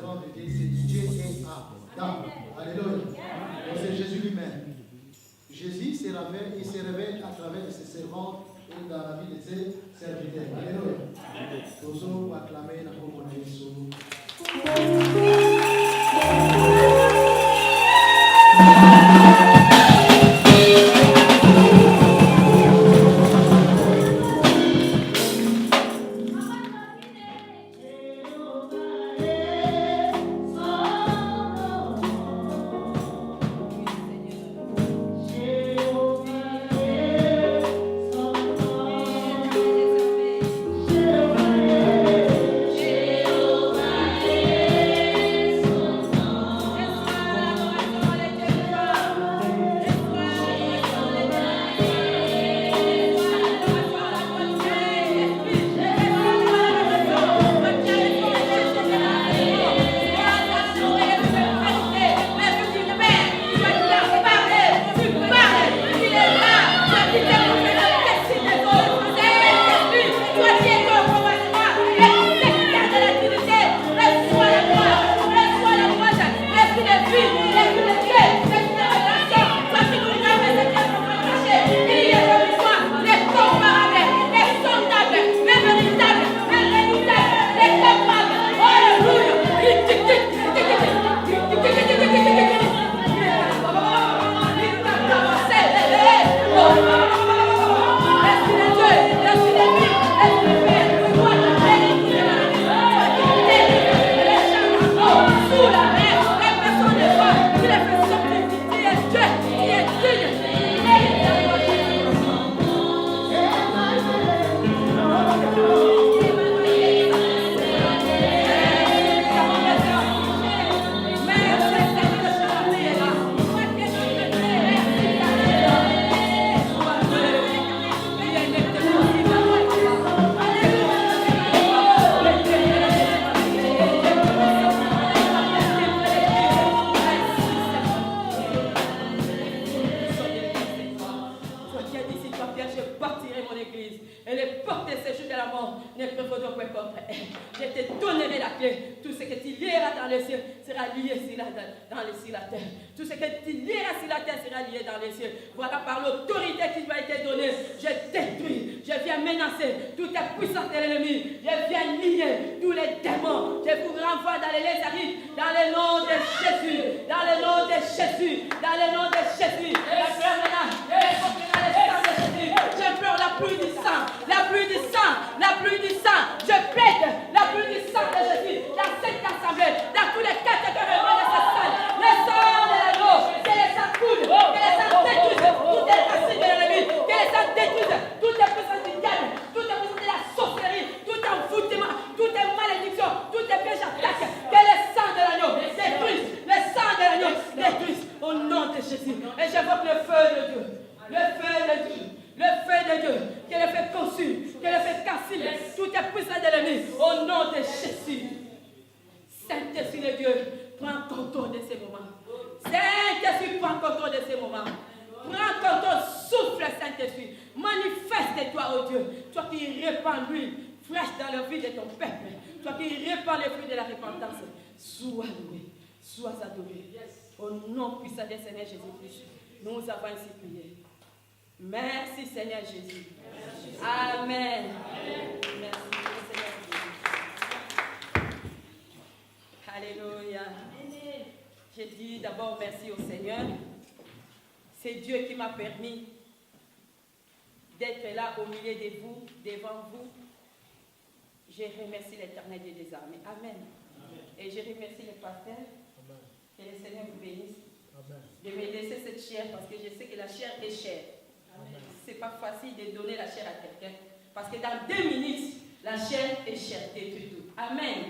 servant de Dieu, c'est Dieu et Adam. Alléluia. Donc c'est Jésus lui-même. Jésus se révèle à travers de ses servants et dans la vie de ses serviteurs. Alléluia. Nous acclamer la parole de Jésus. Nous avons ainsi prié. Merci Seigneur Jésus. Amen. Merci Seigneur Jésus. Alléluia. J'ai dit d'abord merci au Seigneur. C'est Dieu qui m'a permis d'être là au milieu de vous, devant vous. Je remercie l'Éternel Dieu des armées. Amen. Et je remercie les pasteurs. Que le Seigneur vous bénisse. De me laisser cette chair parce que je sais que la chair est chère. Ce n'est pas facile de donner la chair à quelqu'un parce que dans 2 minutes, la chair est chère, détruit tout. Amen.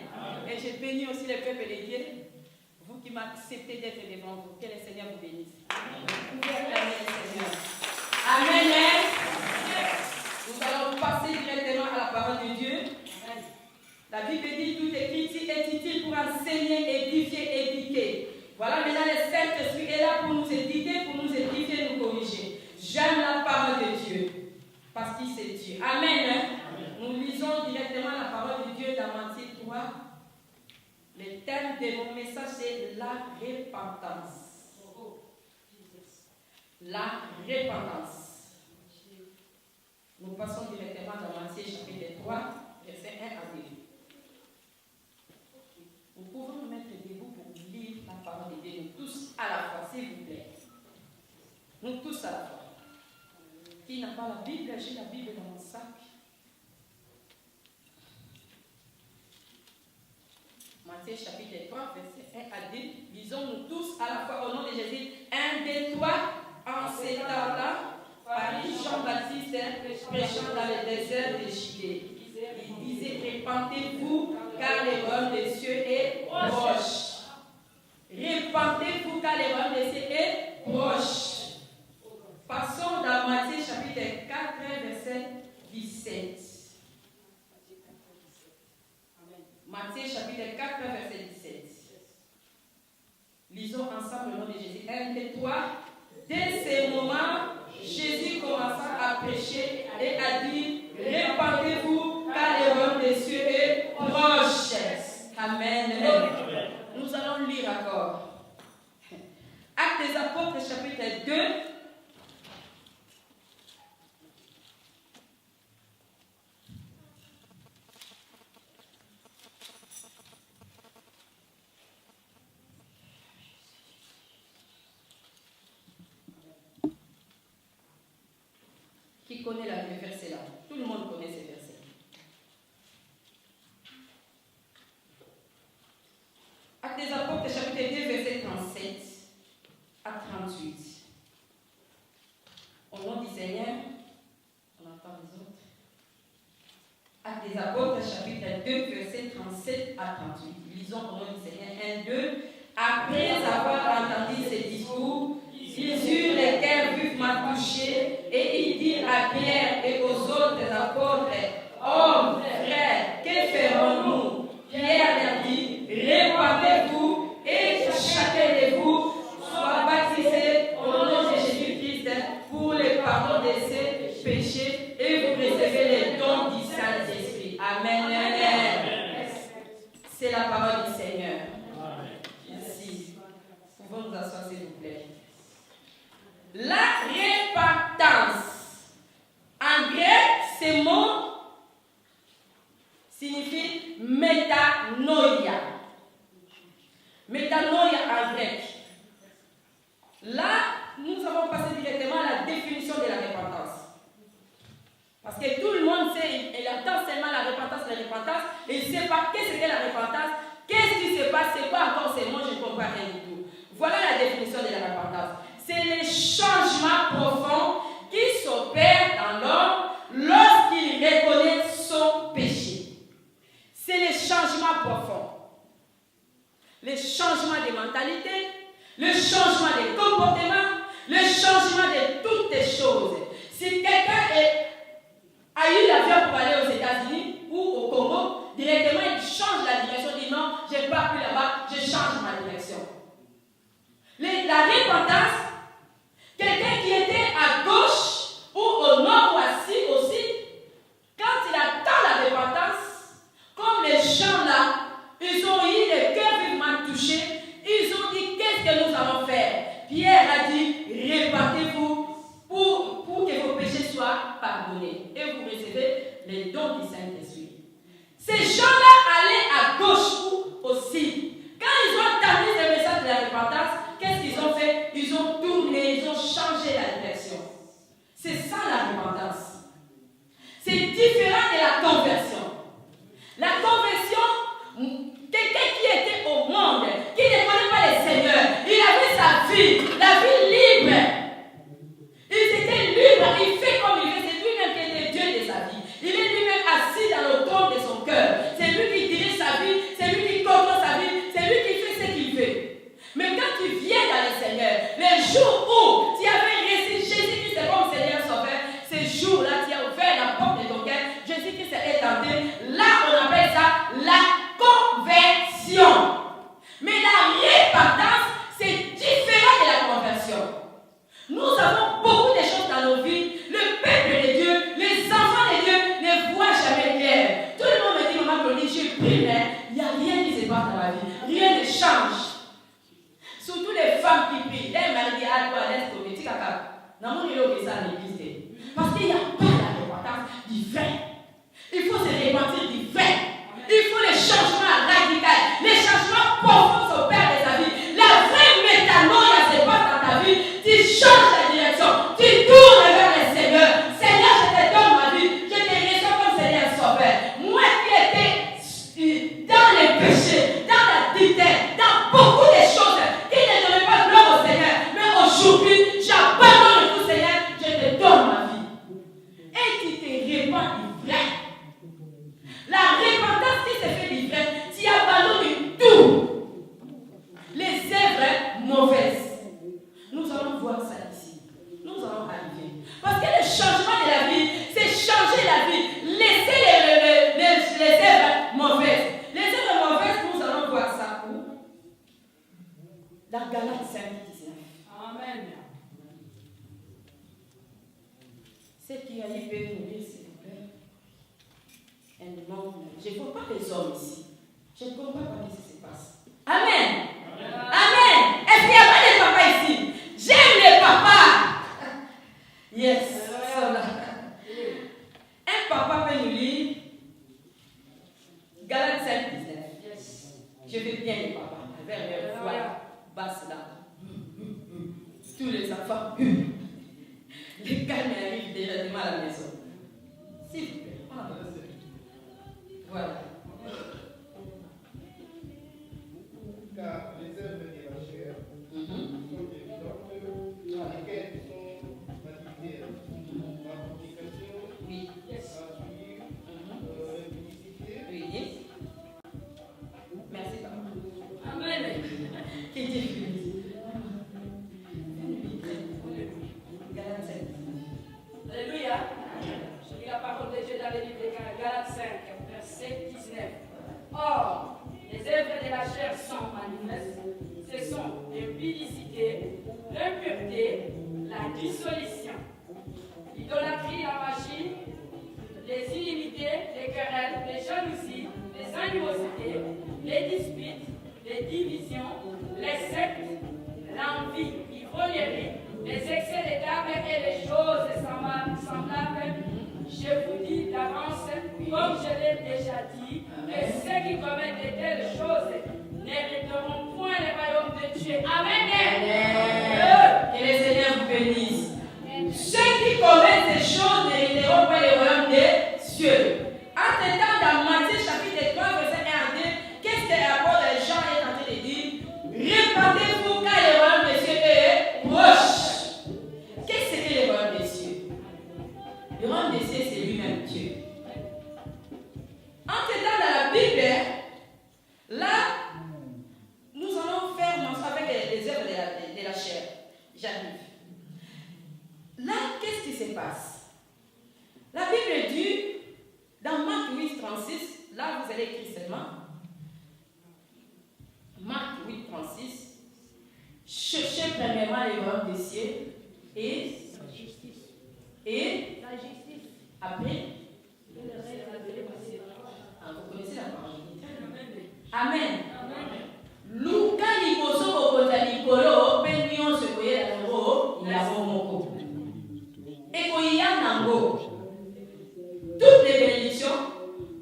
Et je bénis aussi le peuple de Dieu, vous qui m'acceptez d'être devant vous. Que le Seigneur vous bénisse. Vous pouvez acclamer le Seigneur. Amen. Nous allons passer directement à la parole de Dieu. La Bible dit tout écrit est utile pour enseigner, édifier, éduquer. Voilà, maintenant le Saint-Esprit est là pour nous éduquer, pour nous édifier, nous corriger. J'aime la parole de Dieu, parce qu'il c'est Dieu. Amen. Nous lisons directement la parole de Dieu dans Matthieu 3, Le thème de mon message, c'est la repentance. La repentance. Nous passons directement dans Matthieu chapitre 3, verset 1 à 2. Nous pouvons nous mettre debout pour lire la parole de Dieu, nous tous à la fois, s'il vous plaît. Nous tous à la fois. Qui n'a pas la Bible, j'ai la Bible dans mon sac. Matthieu chapitre 3, verset 1 à 2. Lisons-nous tous à la fois au nom de Jésus. 1, 2, 3. En ces temps-là, Paris, Jean-Baptiste, prêchant dans le désert de Judée. Il disait, répentez-vous, car le royaume des cieux est proche. Répentez-vous, car le royaume des cieux est proche. Passons dans Matthieu chapitre 4, verset 17. Matthieu chapitre 4, verset 17. Lisons ensemble le nom de Jésus. 1, 2, 3. Dès ce moment, Jésus commença à prêcher et à dire, répentez-vous, car le royaume des cieux est proche. Amen. Nous allons lire encore. Actes des Apôtres, chapitre 2. Qui connaît le verset là? Tout le monde connaît ces versets. Actes des Apôtres, chapitre 2, verset 37 à 38. Au nom du Seigneur, on entend les autres. Actes des Apôtres, chapitre 2, verset 37 à 38. Lisons au nom du Seigneur. 1, 2. Après avoir entendu ces discours, ils eurent les cœurs vivement touchés et ils dirent à Pierre et aux autres apôtres, hommes, frères, que ferons-nous? Pierre leur dit, répandez-vous et chacun de vous soit baptisé au nom de Jésus-Christ pour le pardon de ses péchés et vous recevez les dons du Saint-Esprit. Amen. Amen. C'est la parole du Seigneur. Merci. Pouvons nous asseoir, s'il vous plaît. La repentance. En grec, ce mot signifie métanoïa. Métanoïa en grec. Là, nous avons passé directement à la définition de la repentance. Parce que tout le monde sait, il entend seulement la repentance, et il ne sait pas qu'est-ce qu'est la repentance, qu'est-ce qui se passe, c'est quoi encore ces mots, je ne comprends rien du tout. Voilà la définition de la repentance. C'est les changements profonds qui s'opèrent dans l'homme lorsqu'il reconnaît son péché. C'est les changements profonds. Les changements de mentalité, le changement de comportement, le changement de toutes les choses. Si quelqu'un a eu l'avion pour aller aux États-Unis ou au Congo, directement il change la direction, il dit non, je ne pars plus là-bas, je change ma direction. La repentance, quelqu'un qui était à gauche ou au nord ou à sud aussi, quand il attend la repentance, comme les gens là, ils ont eu le cœur vivement touché, ils ont dit qu'est-ce que nous allons faire? Pierre a dit, répentez-vous pour que vos péchés soient pardonnés et vous recevez les dons du Saint-Esprit. Ces gens-là allaient à gauche ou au sud. Quand ils ont entendu le message de la repentance, qu'est-ce qu'ils ont fait? Ils ont tourné, ils ont changé la direction. C'est ça la repentance. C'est différent de la conversion. La conversion, quelqu'un qui était au monde, qui ne connaît pas le Seigneur, il avait sa vie, la vie libre. Il était libre, il fait comme il veut, c'est lui-même qui était Dieu de sa vie. Il est lui-même assis dans le trône de son cœur. C'est lui qui dirige sa vie, c'est lui qui contrôle sa vie, c'est lui qui fait ce qu'il veut. Mais quand tu viens dans le Seigneur, les jours où tu avais reçu Jésus-Christ comme Seigneur Sauveur, ces jours-là, tu as ouvert la porte de ton cœur, Jésus-Christ est entré. Là, on appelle ça la conversion. Mais la repentance, c'est différent de la conversion. Nous avons beaucoup de choses dans nos vies. Le peuple de Dieu, les enfants de Dieu ne voient jamais clair. Tout le monde me dit, maman Claudie, je prie, mais il n'y a rien qui se passe dans ma vie. répand l'ivraie. La repentance qui se fait l'ivraie, tu abandonnes tout. Les œuvres mauvaises. Nous allons voir ça ici. Nous allons arriver. Parce que le changement de la vie, c'est changer la vie. Laisser les œuvres mauvaises. Les œuvres mauvaises, nous allons voir ça où? Dans Galates 5, 19. Amen. Ce qui a eu peut nous dire, s'il vous plaît. Je ne vois pas les hommes ici. Je ne comprends pas ce qui se passe. Amen. Amen. Est-ce qu'il n'y a pas de papa ici? J'aime les papas. Yes. Voilà. Un papa peut nous lire Galates 5, 19. Yes. Je veux bien les papas. Avec leur voix basse là. Tous les enfants. Les calmes arrivent déjà demain à la maison. S'il vous plaît. Voilà. Car les œuvres de la chair sont évidentes, lesquelles sont vanité, la fornication, Oui. l'insuline, l'impudicité. Oui. Merci, papa. Amen. Que Dieu bénisse. Galates 5. Alléluia. Je lis la parole de Dieu dans le livre de Galates 5, verset 19. Or, les œuvres de la chair sont manifestes. Ce sont l'impudicité, l'impureté, la dissolution, l'idolâtrie, la magie, les inimités, les querelles, les jalousies, les animosités, les disputes, les divisions, les sectes, l'envie, l'ivrognerie, les excès de table et les choses semblables. Je vous dis d'avance, comme je l'ai déjà dit, que ceux qui commettent de telles choses n'hériteront point le royaume de Dieu. Amen. Que le Seigneur vous bénisse. Ceux qui commettent ces choses n'hériteront pas le royaume des cieux. Entre-temps, dans Matthieu chapitre 3, verset 1 à 2, qu'est-ce que l'apôtre Jean est en train de dire? Répandez-vous car le royaume des cieux est proche. Qu'est-ce que le royaume des cieux? Le royaume des cieux, c'est lui-même Dieu. Entre-temps, dans la Bible, là, nous allons faire mention avec les œuvres de la chair. J'arrive. Là, qu'est-ce qui se passe? La Bible dit, dans Marc 8, 36, là, vous allez écrire seulement. Marc 8, 36. Cherchez premièrement le royaume des cieux et La justice. après, vous connaissez la parole. Amen. Luka liboso bokonza likolo pe nyonso koyela yango yango moko. Ekoya nango. Toutes les bénédictions,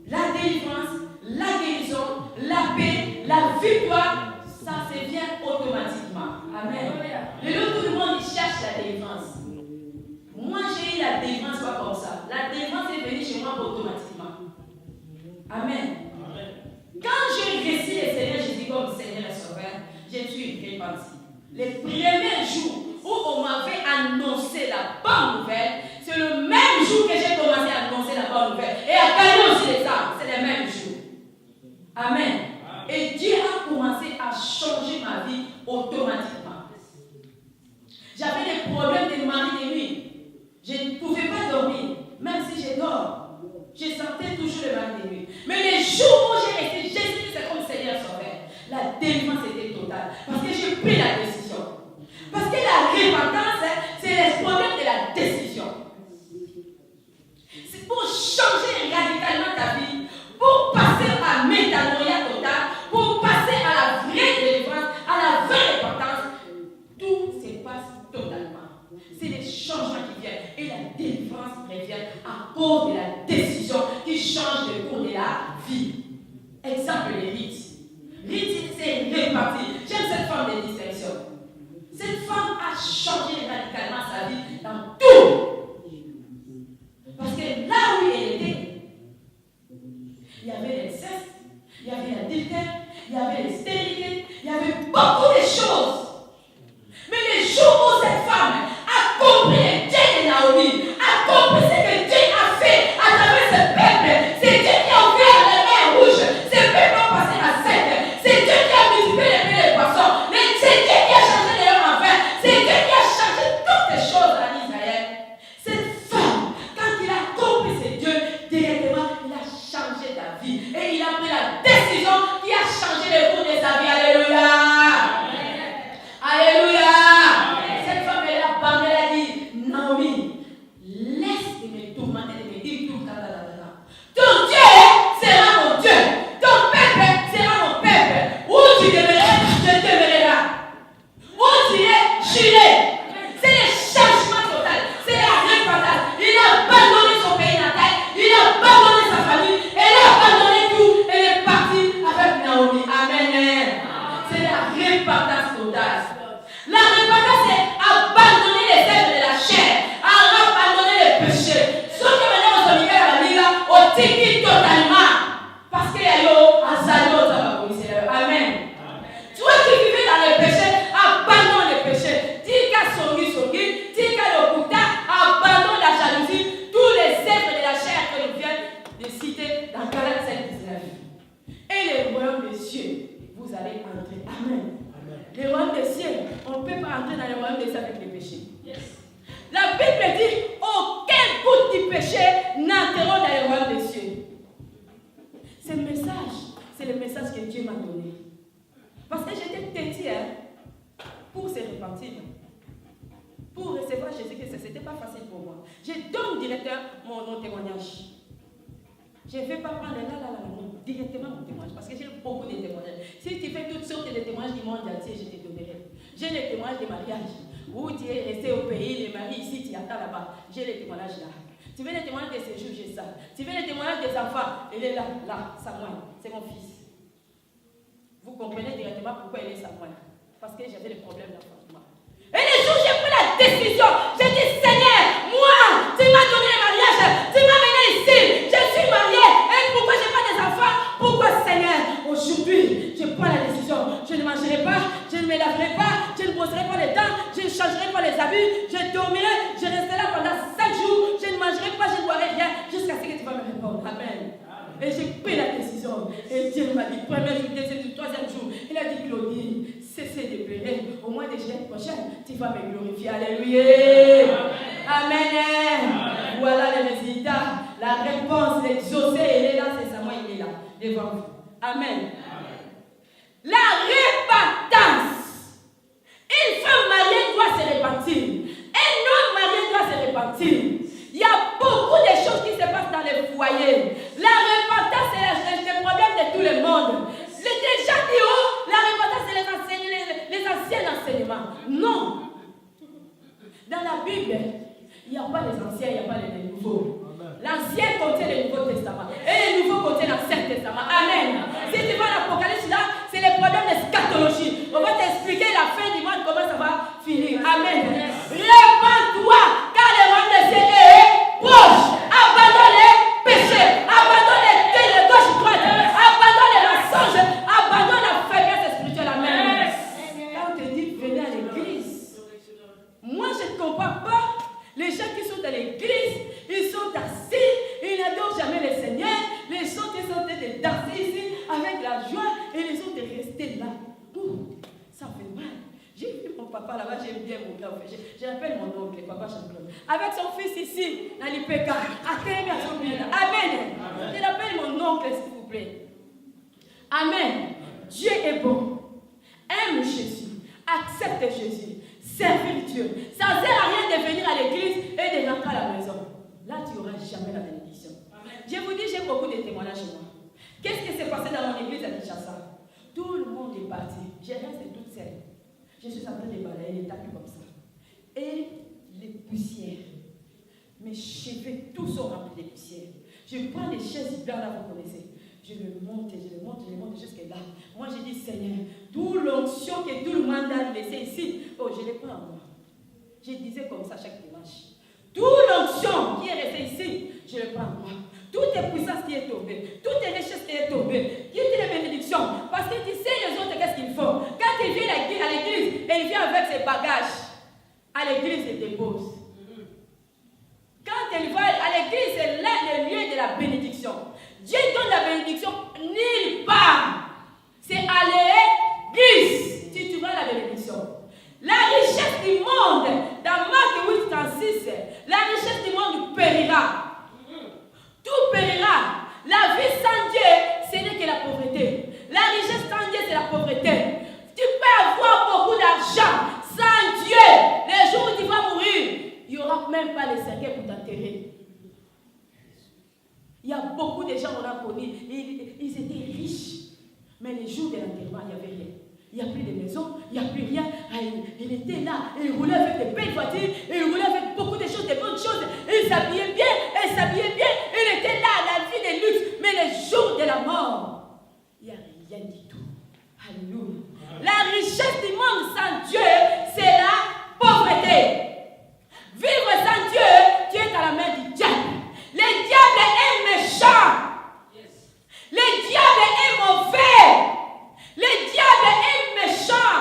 la délivrance, la guérison, la paix, la victoire, ça se vient automatiquement. Amen. Tout le monde cherche la délivrance. Moi, j'ai eu la délivrance pas comme ça. La délivrance est venue chez moi automatiquement. Amen. Quand j'ai reçu le Seigneur Jésus comme Seigneur et Sauveur, j'ai dû une répentir. Les premiers jours où on m'avait annoncé la bonne nouvelle, c'est le même jour que j'ai commencé à annoncer la bonne nouvelle. Et à gagner aussi les âmes, c'est le même jour. Amen. Et Dieu a commencé à changer ma vie automatiquement. J'avais des problèmes de mari de nuit. Je ne pouvais pas dormir, même si je dors. Je sentais toujours le mal de nuit. Mais les jours où j'ai été Jésus, c'est comme Seigneur Sauveur. La délivrance était totale. Parce que j'ai pris la décision. Parce que la repentance, c'est le problème de la décision. C'est pour changer radicalement ta vie. Pour passer à métanoïa totale. Pour passer à la vraie délivrance, à la vraie repentance. Tout se passe totalement. C'est les changements qui viennent. Et la délivrance revient à cause de la décision qui change le cours de la vie. Exemple, les rites. Rites, c'est réparti. J'aime cette forme de distinction. Cette femme a changé radicalement sa vie dans tout. Parce que là où elle était, il y avait l'inceste, il y avait l'adultère, il y avait les stérilités, il y avait beaucoup de choses. Mais le jour où cette femme a compris le Dieu de Naomi, a compris ce que Dieu a fait, des cieux, on ne peut pas entrer dans le royaume des cieux avec les péchés. La Bible dit, aucun bout du péché n'entrera dans le royaume des cieux. Ce message, c'est le message que Dieu m'a donné. Parce que j'étais têtue pour se repentir. Pour recevoir Jésus-Christ, ce n'était pas facile pour moi. Je donne directement mon témoignage. Je ne vais pas prendre non, directement mon témoignage, parce que j'ai beaucoup de témoignages. Si tu fais toutes sortes de témoignages du monde entier, je te donnerai. J'ai les témoignages de mariage, où tu es resté au pays, les maris ici, tu attends là-bas. J'ai les témoignages là. Tu veux les témoignages de séjour, j'ai ça. Tu veux les témoignages des enfants, il est là, Samuel, c'est mon fils. Vous comprenez directement pourquoi il est Samuel. Parce que j'avais des problèmes d'enfantement. Et les jours, j'ai pris la décision. J'ai dit, Seigneur, moi, tu m'as donné le mariage, tu m'as mené ici, je suis mariée. Et pourquoi je n'ai pas des enfants? Pourquoi, Seigneur? Aujourd'hui, je prends la décision. Je ne mangerai pas, je ne me laverai pas, je ne brosserai pas les dents, je ne changerai pas les habits, je dormirai, je resterai là pendant 5 jours, je ne mangerai pas, je ne boirai rien, jusqu'à ce que tu vas me répondre. Amen. Et j'ai pris la décision. Et Dieu m'a dit, premier jour, deuxième jour, troisième jour, il a dit, Claudine, cessez de pleurer. Au mois de juillet prochain, tu vas me glorifier. Alléluia. Amen. Amen. Voilà les résultats. La réponse, l'exaucé, elle est là, c'est ça, moi, il est là, devant vous. Amen. Amen. La repentance. Une femme mariée doit se repentir. Un homme marié doit se repentir. Il y a beaucoup de choses qui se passent dans les foyers. La repentance, c'est le problème de tout le monde. J'ai déjà dit, la repentance, c'est les anciens enseignements. Non. Dans la Bible, il n'y a pas les anciens, il n'y a pas les nouveaux. L'ancien contient le Nouveau Testament. Et le Nouveau contient l'Ancien Testament. Amen. Si tu vois l'Apocalypse là, c'est le problème de scatologie. On va t'expliquer la fin du monde, comment ça va finir. Amen. Répands-toi, car le royaume des cieux est proche. Abandonne les péchés. Abandonne les gauche-droite. Abandonne les mensonges. Abandonne la faiblesse spirituelle. Amen. Quand on te dit, venez à l'église. Moi, je ne comprends pas. Les gens qui sont dans l'église, ils sont assis, ils n'adorent jamais le Seigneur. Les gens qui sont en train de danser ici avec la joie et les autres de rester là. Ouh, ça fait mal. J'ai vu mon papa là-bas, j'aime bien mon grand frère. Je l'appelle mon oncle, papa Jean-Claude. Avec son fils ici, dans l'IPK, à terre à son bien. Amen. Je l'appelle mon oncle, s'il vous plaît. Amen. Dieu est bon. Aime Jésus. Accepte Jésus. Servir Dieu. Ça ne sert à rien de venir à l'église et de rentrer à la maison. Là, tu n'auras jamais la bénédiction. Amen. Je vous dis, j'ai beaucoup de témoignages chez moi. Qu'est-ce qui s'est passé dans mon église à Kinshasa? Tout le monde est parti. Je reste toute seule. Je suis en train de balayer les tapis comme ça. Et les poussières. Mes cheveux, tous sont remplis de poussière. Je prends les chaises blanches là, vous connaissez. Je le monte jusque là. Moi, je dis, Seigneur, toute l'onction que tout le monde a laissé ici, oh, je l'ai pas en moi. Je disais comme ça chaque dimanche. Toute l'onction qui est restée ici, je le prends en moi. Toute puissance qui est tombée, toute richesse qui est tombée, toutes les bénédictions. Parce que tu sais, les autres, qu'est-ce qu'ils font? Quand ils viennent à l'église, et ils viennent avec ses bagages, à l'église, ils déposent. Quand ils vont à l'église, c'est là le lieu de la bénédiction. Dieu donne la bénédiction nulle part. C'est à l'église que tu vois la bénédiction. La richesse du monde, dans Marc 8:36, la richesse du monde périra. Tout périra. La vie sans Dieu, ce n'est que la pauvreté. La richesse sans Dieu, c'est la pauvreté. Tu peux avoir beaucoup d'argent sans Dieu. Les jours où tu vas mourir, il n'y aura même pas les cercueils pour t'enterrer. Il y a beaucoup de gens qu'on a connus, ils étaient riches. Mais les jours de l'enterrement, il n'y avait rien. Il n'y a plus de maison, il n'y a plus rien. Il était là, il roulait avec des belles voitures, il roulait avec beaucoup de choses, de bonnes choses. Il s'habillait bien, il était là, la vie de luxe. Mais les jours de la mort, il n'y a rien du tout. Alléluia. La richesse du monde sans Dieu, c'est la pauvreté. Vivre sans Dieu, tu es à la main du diable. Le diable est méchant. Le diable est mauvais. Le diable est méchant.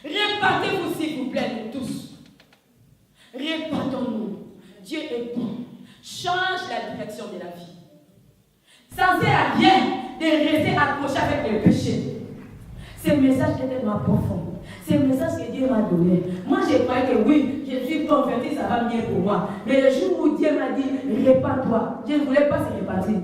Répandez-vous, s'il vous plaît, nous tous. Répandons-nous. Dieu est bon. Change la direction de la vie. Ça ne sert à rien de rester accroché avec le péché. Ce message est tellement profond. C'est le message que Dieu m'a donné. Moi, je croyais que oui, je suis converti, ça va bien pour moi. Mais le jour où Dieu m'a dit, répands-toi, je ne voulais pas se repentir.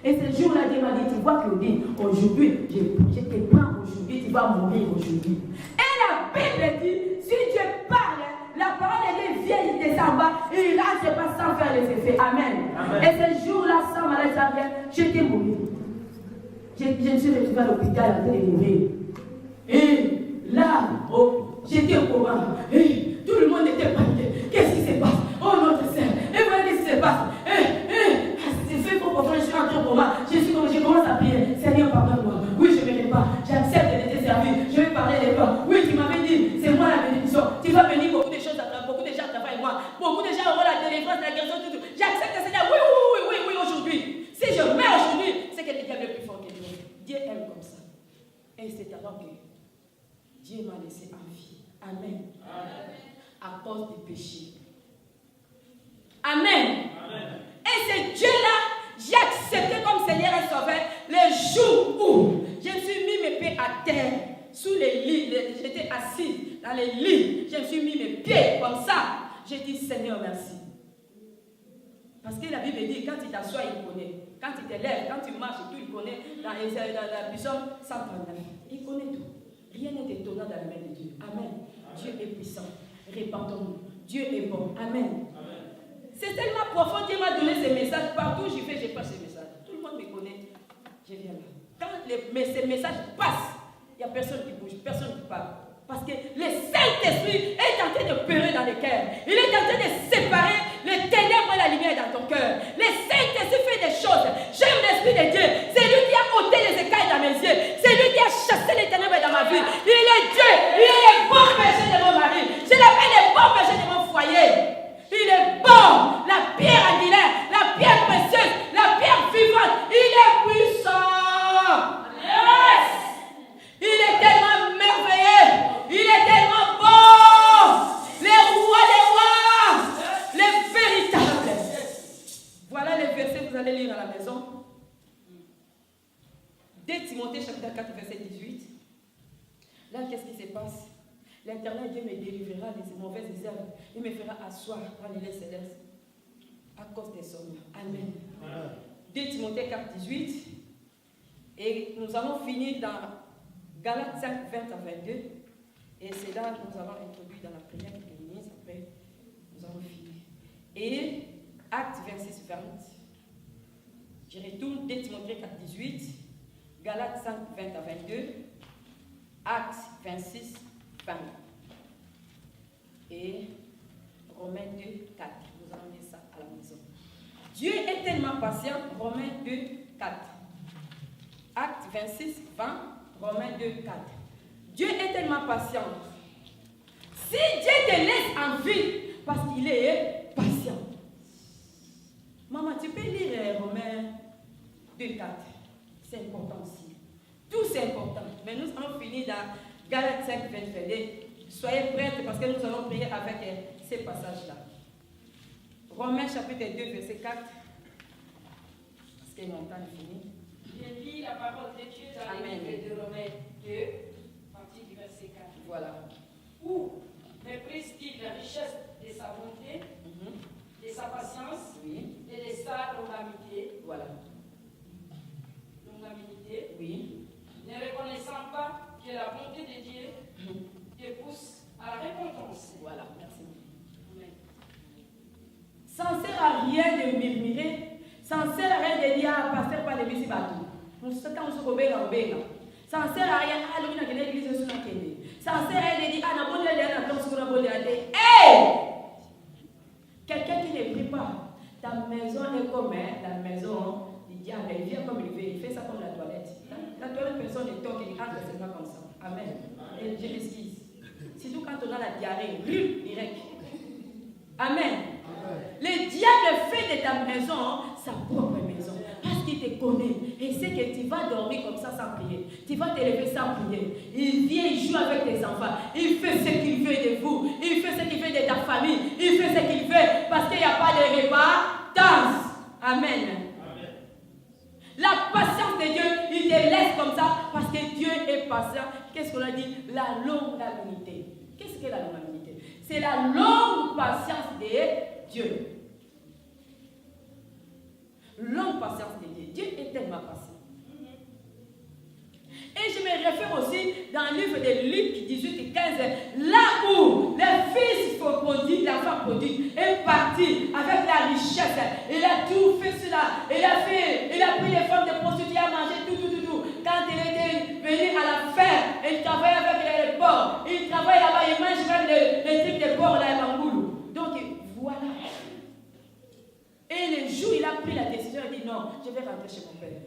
Et ce jour-là, Dieu m'a dit, tu vois Claudine, aujourd'hui, je te prends aujourd'hui, tu vas mourir aujourd'hui. Et la Bible dit, si Dieu parle, la parole de Dieu vient, il descend en bas, et il rentre pas sans faire les effets. Amen. Amen. Et ce jour-là, sans maladie, j'étais mourir. Je me suis retrouvée à l'hôpital en train de mourir. Et là, j'étais au coma. Et tout le monde était paniqué. Qu'est-ce qui se passe? Oh notre Seigneur. Et voilà qu'est-ce qui se passe? C'est fait pour comprendre, je suis entré au coma. Je commence à prier. Seigneur, pardonne-moi. Oui, je ne m'aime pas. J'accepte de te servir. Je vais parler de toi. Oui, tu m'avais dit, c'est moi la bénédiction. Tu vas venir beaucoup de choses à travers, beaucoup de gens travaillent avec moi. Beaucoup de gens auront la délivrance, la guérison, tout. J'accepte, Seigneur. Oui, aujourd'hui. Si je mets aujourd'hui, c'est que le diable est plus fort que Dieu. Dieu aime comme ça. Et c'est alors que Dieu m'a laissé en vie. Amen. Amen. À cause du péché. Amen. Amen. Et c'est Dieu-là, j'ai accepté comme Seigneur et Sauveur le jour où je me suis mis mes pieds à terre, sous les lits. J'étais assis dans les lits. Je me suis mis mes pieds comme ça. J'ai dit Seigneur, merci. Parce que la Bible dit, quand il t'assoit, il connaît. Quand il te lève, quand tu marches, tout, il connaît. Dans la Psaume 139, il connaît tout. Rien n'est étonnant dans la main de Dieu. Amen. Dieu est puissant. Répandons-nous. Dieu est bon. Amen. C'est tellement profond qu'il m'a donné ces messages. Partout où j'y vais, je passe ces messages. Tout le monde me connaît. Je viens là. Quand ces messages passent, il n'y a personne qui bouge, personne qui parle. Parce que le Saint-Esprit est en train de périr dans les cœurs. Il est en train de séparer les ténèbres et la lumière dans ton cœur. Le Saint-Esprit fait des choses. J'aime l'Esprit de Dieu. C'est lui qui a ôté les écailles dans mes yeux. C'est lui qui a chassé les ténèbres dans ma vie. Il est Dieu. Il est le bon berger de mon mari. Je l'appelle le bon berger de mon foyer. Il est bon. La pierre angulaire, la pierre précieuse, la pierre vivante. Il est puissant. Yes. Il est tellement merveilleux. Il est tellement bon. Les rois des rois. Les véritables. Voilà les versets que vous allez lire à la maison. 2 Timothée chapitre 4 verset 18. Là, qu'est-ce qui se passe? L'Éternel Dieu me délivrera des mauvaises herbes. Il me fera asseoir dans les lieux célestes à cause des hommes. Amen. 2 Timothée 4, 18. Et nous allons finir dans Galates 5, 20 à 22. Et c'est là que nous allons introduire dans la prière de l'église. Après, nous allons finir. Et Actes 26, 20. Je retourne 2 Timothée 4, 18. Galates 5, 20 à 22. Actes 26, 20. Et Romains 2, 4. Nous allons lire ça à la maison. Dieu est tellement patient. Romains 2, 4. Actes 26, 20. Romains 2, 4. Dieu est tellement patient. Si Dieu te laisse en vie, parce qu'il est patient. Maman, tu peux lire Romains 2, 4. C'est important aussi. Tout c'est important. Mais nous allons finir dans Galates 5, 20. Soyez prêts parce que nous allons prier avec ces passages-là. Romains chapitre 2, verset 4. Parce que mon temps est fini. Je lis la parole de Dieu dans le livre de Romains 2, partie du verset 4. Voilà. Où méprise-t-il la richesse de sa bonté, de sa patience, Oui. et de sa longanimité? Voilà. Longanimité. Oui. Ne reconnaissant pas que la bonté de Dieu te pousse à la repentance. Voilà. Merci. Amen. Ça ne sert à rien de murmurer. Ça ne sert à rien de dire à pasteur par les bisi bateau. Nous sommes quand nous sommes au ça ne sert à rien. Ah, l'homme qui est l'église sur la kende. Ça ne sert à rien de dire ah, n'a pas de l'air, n'a pas de l'air. Hey! Quelqu'un qui ne prie pas. Ta maison est comme la maison du diable. Il vient comme il veut. Il fait ça comme la toilette. La toilette, personne ne toque. Il entre seulement comme ça. Amen. Et je m'excuse. Surtout quand on a la diarrhée. Direct. Amen. Le diable fait de ta maison sa propre maison. Parce qu'il te connaît. Et sait que tu vas dormir comme ça sans prier. Tu vas te lever sans prier. Il vient, il joue avec tes enfants. Il fait ce qu'il veut de vous. Il fait ce qu'il veut de ta famille. Il fait ce qu'il veut. Parce qu'il n'y a pas de repas. Danse. Amen. La patience de Dieu, il te laisse comme ça parce que Dieu est patient. qu'est-ce qu'on a dit? La longanimité. Qu'est-ce que la longanimité? C'est la longue patience de Dieu. Longue patience de Dieu. Dieu est tellement patient. Et je me réfère aussi dans le livre de Luc 18 et 15, là où le fils prodigue, l'enfant prodigue, est parti avec la richesse. Il a tout fait cela. Il a pris les femmes de prostituées à manger, tout. Quand il était venu à la ferme, il travaillait avec les porcs. Il travaille là-bas, il mange même les trucs de porcs là, à Mangoulou. Donc voilà. Et le jour, il a pris la décision, il dit non, je vais rentrer chez mon père.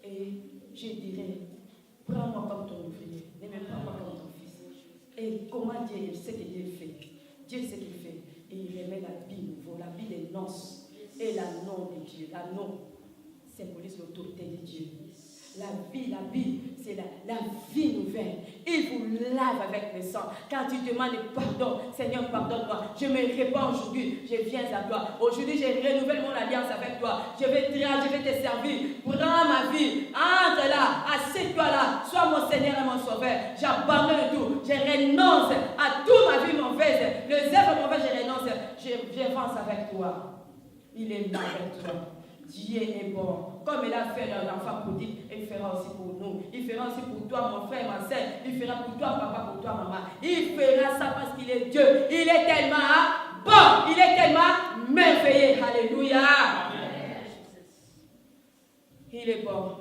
Et je dirais, prends-moi comme ton ouvrier, ne me prends pas comme ton fils. Et comment Dieu sait que Dieu fait? Dieu sait qu'il fait. Et il remet l'habit nouveau, l'habit des noces. Et l'anneau de Dieu. L'anneau symbolise l'autorité de Dieu. L'habit, c'est la vie nouvelle. Il vous lave avec le sang. Quand tu demandes pardon, Seigneur, pardonne-moi. Je me répands aujourd'hui. Je viens à toi. Aujourd'hui, je renouvelle mon alliance avec toi. Je vais te servir. Prends ma vie. Entre là. Assieds-toi là. Sois mon Seigneur et mon Sauveur. J'abandonne tout. Je renonce à toute ma vie mauvaise. Les œuvres mauvaises, je renonce. J'avance avec toi. Il est là avec toi. Dieu est bon. Comme il a fait l'enfant prodigue, il fera aussi pour nous. Il fera aussi pour toi, mon frère, ma soeur. Il fera pour toi, papa, pour toi, maman. Il fera ça parce qu'il est Dieu. Il est tellement bon. Il est tellement merveilleux. Alléluia. Amen. Il est bon.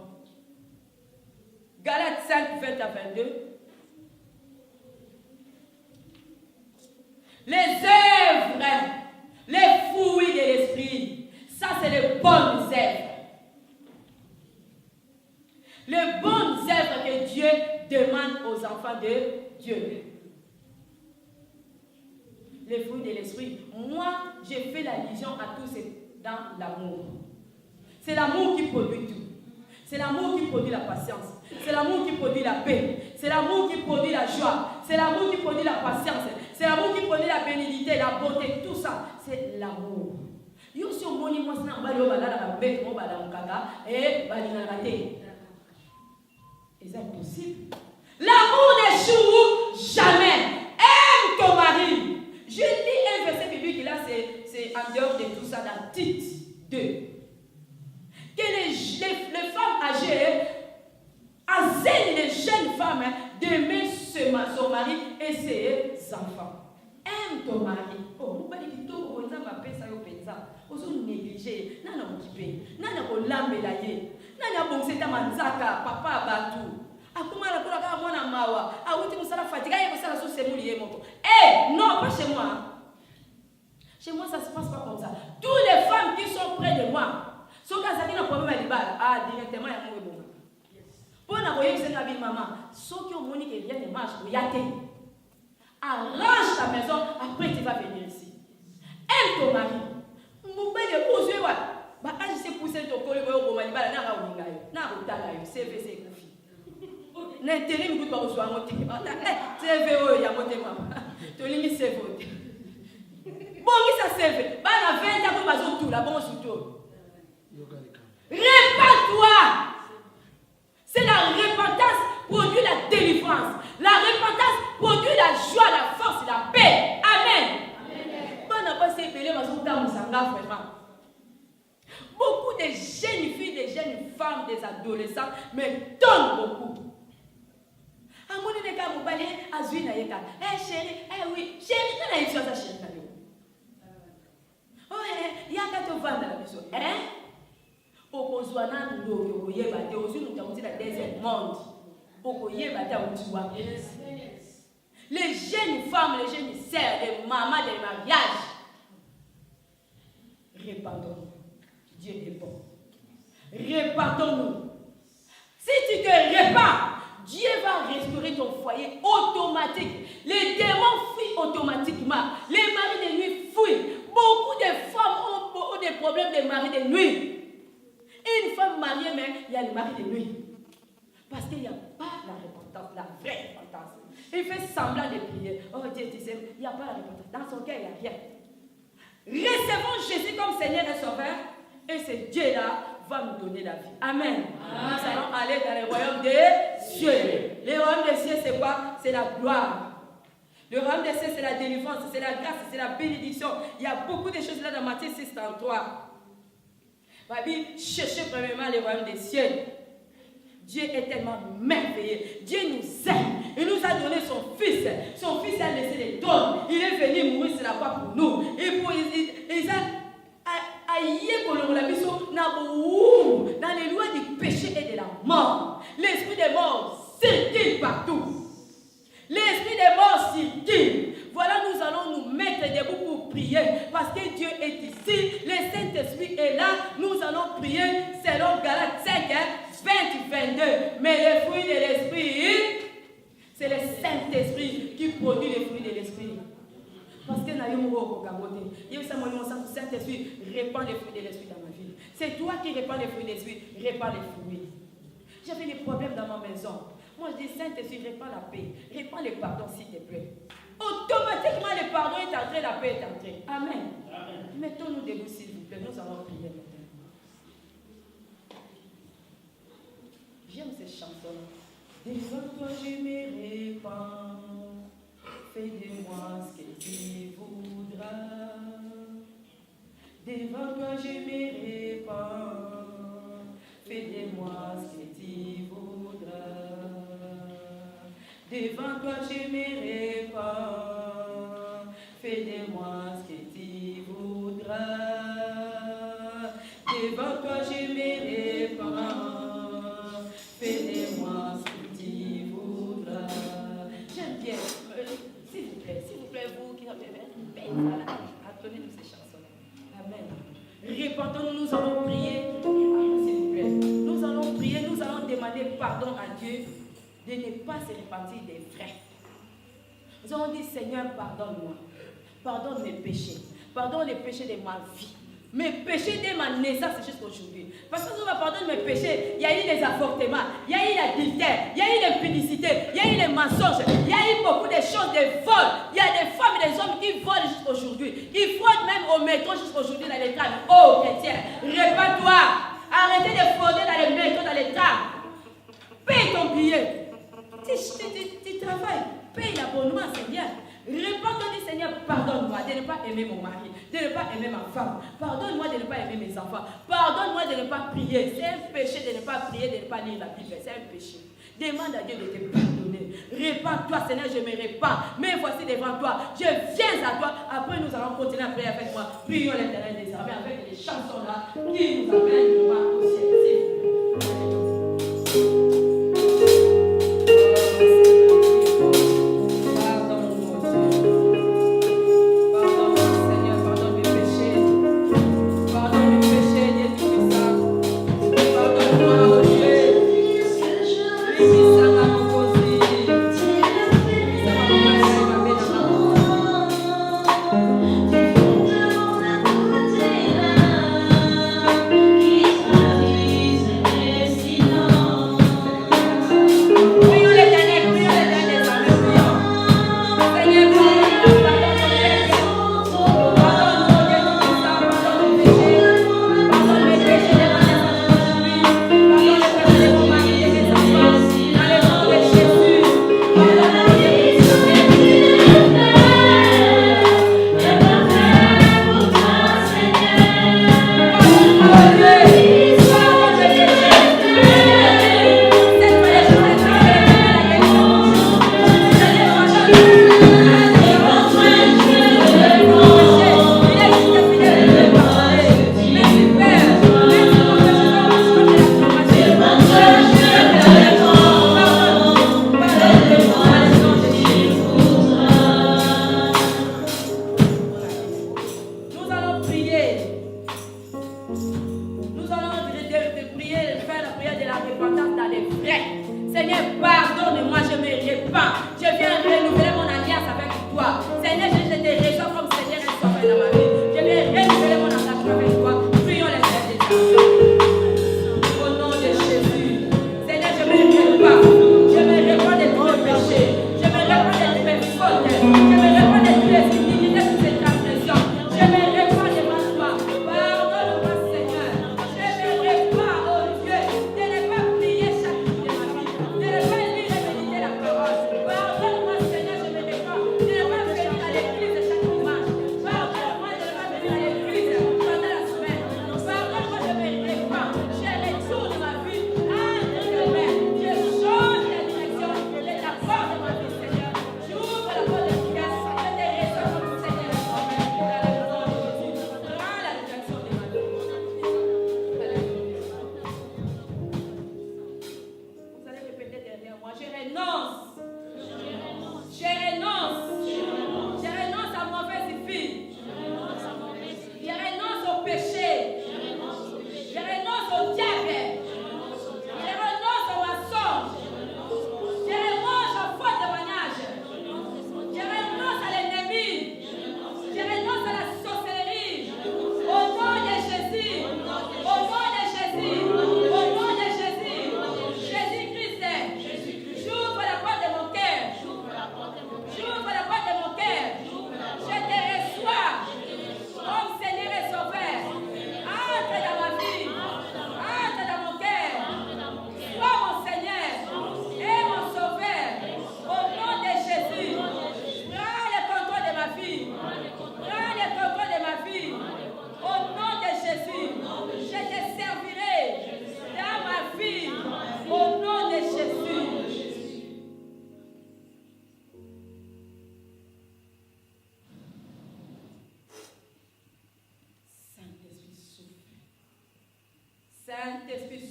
Galates 5, 20 à 22. Les œuvres, les fruits de l'esprit. Ça, c'est les bonnes œuvres. Les bonnes œuvres que Dieu demande aux enfants de Dieu. Les fruits de l'esprit. Moi, j'ai fait l'allusion à tout dans l'amour. C'est l'amour qui produit tout. C'est l'amour qui produit la patience. C'est l'amour qui produit la paix. C'est l'amour qui produit la joie. C'est l'amour qui produit la patience. C'est l'amour qui produit la bénédiction, la beauté. Tout ça, c'est l'amour. Yo si on moni moi na mbali obala na bête mo bala mukaka et bali na raté. C'est impossible. L'amour n'échoue jamais. Aime ton mari. Je lis un verset biblique là, c'est en dehors de tout ça dans Tite 2. Que les femmes âgées enseignent les jeunes femmes d'aimer son mari et ses enfants. Aime ton mari. Oh, vous allez dire tout, vous allez m'appeler ça, vous allez négliger. Nana occupé. Nana olambela ye. Nana bonseta manzaka, papa batu. Akuma la kola kama mwana mawa. Awuti musala fatiga yeko sala so semuli ye moko. Eh, non, pas chez moi. Chez moi, ça se passe pas comme ça. Toutes les femmes qui sont près de moi, sont casées dans le problème à l'ibal. Ah, directement, il y a un bon. Pour la voyer, c'est la vie maman. Ceux qui ont moni qui viennent de marche, il y a des. Arrange ta maison, après tu vas venir ici. Aime ton mari. Moupe de poser, ouais. Bah, quand je sais pousser ton collègue au Maliba, n'a pas oublié. N'a pas oublié. C'est VC Koufi. L'intérim, vous pouvez reçoir mon téléphone. C'est VO, il y a mon téléphone. Tu lis, c'est voté. Bon, qui ça serve? Bah, la 20 ans, vous basez tout, la bonne surtout. Répands-toi. C'est la repentance produit la délivrance. La repentance produit la joie, la force, la paix. Amen. Beaucoup de jeunes filles, de jeunes femmes, des adolescents me donnent beaucoup. Eh chérie, eh oui, chérie, tu as une chose à chérie. Oh, il y a qu'à te vendre la maison. Hein? Okozwana ndo okoyeba te ozunu tamuti la deuxième monde. Okoyeba ta utiwa. Les jeunes femmes, les jeunes sœurs, les mamans des mariages. Répandons-nous. Dieu est bon. Répandons-nous. Si tu te répands, Dieu va restaurer ton foyer automatique. Les démons fuient automatiquement. Les maris de nuit fuient. Beaucoup de femmes ont des problèmes de mari de nuit. Une femme mariée, mais il y a le mari de nuit. Parce qu'il n'y a pas la repentance, la vraie repentance. Il fait semblant de prier. Oh Dieu, tu sais, il n'y a pas la repentance. Dans son cœur, il n'y a rien. Recevons Jésus comme Seigneur et Sauveur. Et ce Dieu-là va nous donner la vie. Amen. Nous allons aller dans le royaume des cieux. Le royaume des cieux, c'est quoi? C'est la gloire. Le royaume des cieux, c'est la délivrance, c'est la grâce, c'est la bénédiction. Il y a beaucoup de choses là dans Matthieu 6, 33. La Bible, cherchez premièrement le royaume des cieux. Dieu est tellement merveilleux. Dieu nous aime. Il nous a donné son fils. Son fils a laissé les trônes. Il est venu mourir sur la croix pour nous. Et pour il a dans les lois du péché et de la mort. L'esprit des morts circule partout. L'esprit des morts circule. Voilà, nous allons nous mettre debout pour prier. Parce que Dieu est ici. Le Saint-Esprit est là. Nous allons prier selon Galates 5, 20-22. Mais les fruits de l'Esprit, c'est le Saint-Esprit qui produit les fruits de l'Esprit. Parce que Saint-Esprit répand les fruits de l'Esprit dans ma vie. C'est toi qui répands les fruits de l'Esprit. Répand les fruits. J'avais des problèmes dans ma maison. Moi, je dis, Saint-Esprit, répands la paix. Répands le pardon, s'il te plaît. Automatiquement, le pardon est entré, la paix est entrée. Amen. Mettons-nous debout, s'il vous plaît. Nous allons prier maintenant. J'aime ces chansons. Devant toi, je me répands. Fais de moi ce que tu voudras. Devant toi, je me répands. Fais de moi ce que tu voudras. Devant toi, je me répands. Fais de moi ce que tu voudras. Devant toi, je me répands. Fais de moi ce que tu voudras. J'aime bien. S'il vous plaît, vous qui avez une peine, apprenez-nous ces chansons. Amen. Répentons-nous, nous allons prier. S'il vous plaît. Nous allons prier, nous allons demander pardon à Dieu de ne pas se repentir des vrais. Nous allons dire, Seigneur, pardonne-moi. Pardonne mes péchés. Pardonne les péchés de ma vie. Mes péchés dès ma naissance jusqu'à aujourd'hui. Parce que nous va pardonner mes péchés. Il y a eu des avortements, il y a eu l'adultère, il y a eu l'impudicité, il y a eu les mensonges, il y a eu beaucoup de choses, des vols. Il y a des femmes et des hommes qui volent jusqu'à aujourd'hui. Ils fraudent même au métro jusqu'à aujourd'hui dans les trams. Oh chrétien, répands-toi. Arrêtez de frauder dans les métros, dans les trams. Paye ton billet. Tu travailles, paye l'abonnement, c'est bien. Réponds-toi, dis Seigneur, pardonne-moi de ne pas aimer mon mari, de ne pas aimer ma femme. Pardonne-moi de ne pas aimer mes enfants. Pardonne-moi de ne pas prier. C'est un péché de ne pas prier, de ne pas lire la Bible. C'est un péché. Demande à Dieu de te pardonner. Répands-toi, Seigneur, je me répands. Mais voici devant toi. Je viens à toi. Après, nous allons continuer à prier avec moi. Prions l'Éternel des armées avec les chansons là qui nous amènent au ciel. De ne pas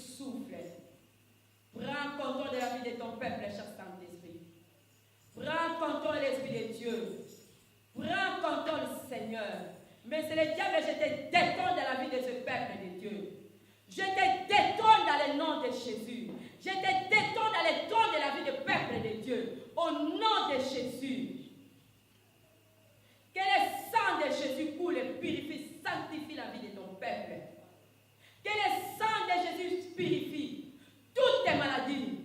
souffles. Prends contrôle de la vie de ton peuple, cher Saint-Esprit. Prends contrôle de l'Esprit de Dieu. Prends contrôle, Seigneur. Mais c'est le diable, je te détrône dans la vie de ce peuple de Dieu. Je te détrône dans le nom de Jésus. Je te détrône dans le trône de la vie du peuple de Dieu. Au nom de Jésus. Que le sang de Jésus coule et purifie, sanctifie la vie de ton peuple. Que le sang de Jésus purifie toutes tes maladies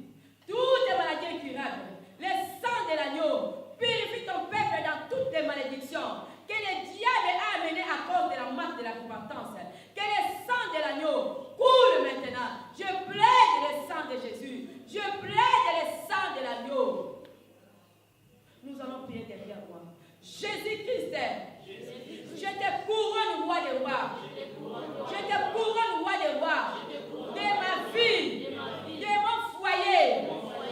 incurables. Le sang de l'agneau purifie ton peuple dans toutes tes malédictions. Que le diable a amené à cause de la marque de la repentance. Que le sang de l'agneau coule maintenant. Je plaide le sang de Jésus. Je plaide le sang de l'agneau. Nous allons prier derrière moi. Jésus-Christ, je te couronne roi des rois. Je te couronne roi des rois. De ma vie, de mon foyer.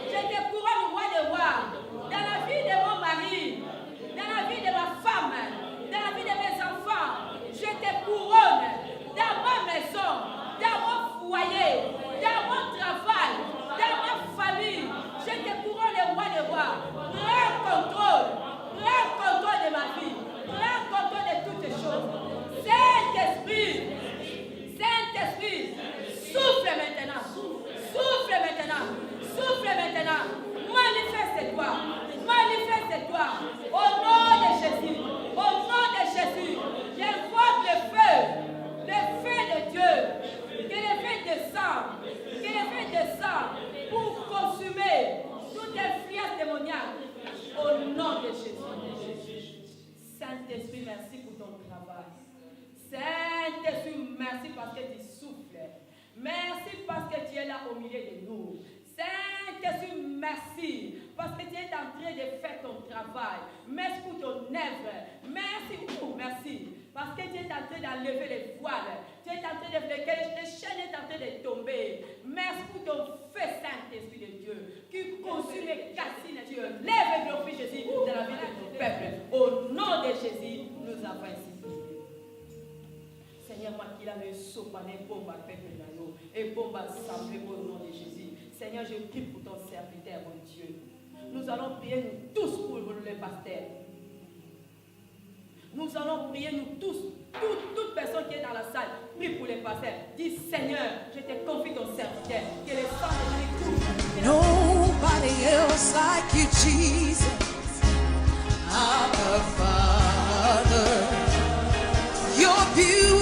Je te couronne roi des rois. Dans la vie de mon mari, dans la vie de ma femme, dans la vie de mes enfants. Je te couronne dans ma maison, dans mon foyer, dans mon travail, dans ma famille. Je te couronne le roi des rois. Prends contrôle de ma vie. Prends contrôle de toutes les choses. Saint-Esprit, souffle maintenant. Souffle maintenant. Souffle maintenant. Manifeste-toi. Manifeste-toi. Au nom de Jésus. Au nom de Jésus. J'invoque le feu de Dieu. Que le feu descende. Que le feu descende pour consumer toute influence démoniaque. Au nom de Jésus. Saint-Esprit, merci pour ton travail. Saint-Esprit, merci parce que tu souffles. Merci parce que tu es là au milieu de nous. Saint-Esprit, merci parce que tu es en train de faire ton travail. Merci pour ton œuvre. Merci parce que tu es en train d'enlever les voiles. Tu es en train de faire que les chaînes sont en train de tomber. Merci pour ton feu, Saint-Esprit de Dieu, qui consume et cassine Dieu. Lève et glorifie Jésus dans la vie de ton peuple. Au nom de Jésus, nous avons ainsi prié. Seigneur, moi qui l'ai sopané, bombe à peuple d'agneau et bombe à saluer au nom de Jésus. Seigneur, je prie pour ton serviteur, mon Dieu. Nous allons prier, nous tous, pour le pasteur. Nous allons prier, nous tous, toute personne qui est dans la salle, prie pour les pasteurs. Dis, Seigneur, je te confie ton serviteur. Que le sang de Jésus coule. Nobody else like you, Jesus. Our Father, you're beautiful.